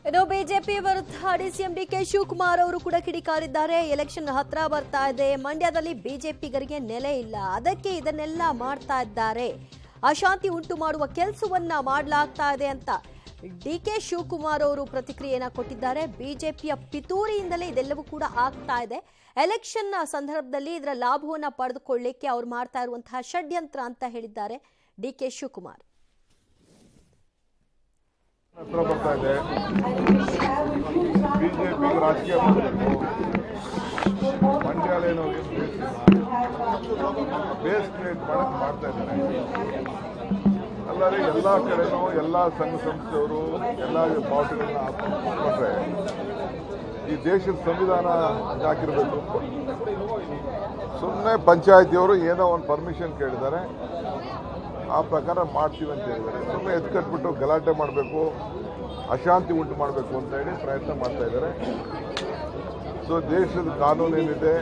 ಇನ್ನು ಬಿಜೆಪಿ ವಿರುದ್ಧ DCM DK Shivakumar ಅವರು ಕೂಡ ಕಿಡಿಕಾರಿದ್ದಾರೆ. ಎಲೆಕ್ಷನ್ ಹತ್ರ ಬರ್ತಾ ಇದೆ, ಮಂಡ್ಯದಲ್ಲಿ ಬಿಜೆಪಿಗರಿಗೆ ನೆಲೆ ಇಲ್ಲ, ಅದಕ್ಕೆ ಇದನ್ನೆಲ್ಲ ಮಾಡ್ತಾ ಇದ್ದಾರೆ, ಅಶಾಂತಿ ಉಂಟು ಮಾಡುವ ಕೆಲಸವನ್ನ ಮಾಡಲಾಗ್ತಾ ಇದೆ ಅಂತ ಡಿಕೆ ಶಿವಕುಮಾರ್ ಅವರು ಪ್ರತಿಕ್ರಿಯೆಯನ್ನ ಕೊಟ್ಟಿದ್ದಾರೆ. ಬಿಜೆಪಿಯ ಪಿತೂರಿಯಿಂದಲೇ ಇದೆಲ್ಲವೂ ಕೂಡ ಆಗ್ತಾ ಇದೆ. ಎಲೆಕ್ಷನ್ ಸಂದರ್ಭದಲ್ಲಿ ಇದರ ಲಾಭವನ್ನ ಪಡೆದುಕೊಳ್ಳಲಿಕ್ಕೆ ಅವ್ರು ಮಾಡ್ತಾ ಇರುವಂತಹ ಷಡ್ಯಂತ್ರ ಅಂತ ಹೇಳಿದ್ದಾರೆ ಡಿಕೆ ಶಿವಕುಮಾರ್. ಹತ್ರ ಬರ್ತಾ ಇದೆ, ಬಿಜೆಪಿ ರಾಜಕೀಯ ಮಾಡಬೇಕು, ಮಂಡ್ಯಲೇನೋ ಬೇಸ್ ಕ್ರಿಯೇಟ್ ಮಾಡಕ್ಕೆ ಮಾಡ್ತಾ ಇದ್ದಾರೆ. ಅಲ್ಲದೆ ಎಲ್ಲ ಕಡೆನೂ ಎಲ್ಲ ಸಂಘ ಸಂಸ್ಥೆಯವರು ಎಲ್ಲ ಪಾರ್ಟಿಗಳನ್ನ ಹಾಕೊಂಡ್ರೆ ಈ ದೇಶದ ಸಂವಿಧಾನ ಹಾಕಿರಬೇಕು. ಸುಮ್ಮನೆ ಪಂಚಾಯತಿಯವರು ಏನೋ ಒಂದು ಪರ್ಮಿಷನ್ ಕೇಳಿದ್ದಾರೆ, ಆ ಪ್ರಕಾರ ಮಾಡ್ತೀವಿ ಅಂತ ಹೇಳಿದ್ದಾರೆ. ಸುಮ್ಮನೆ ಎತ್ಕಟ್ಬಿಟ್ಟು ಗಲಾಟೆ ಮಾಡಬೇಕು, ಅಶಾಂತಿ ಉಂಟು ಮಾಡಬೇಕು ಅಂತ ಹೇಳಿ ಪ್ರಯತ್ನ ಮಾಡ್ತಾ ಇದ್ದಾರೆ. ಸೊ ದೇಶದ ಕಾನೂನು ಏನಿದೆ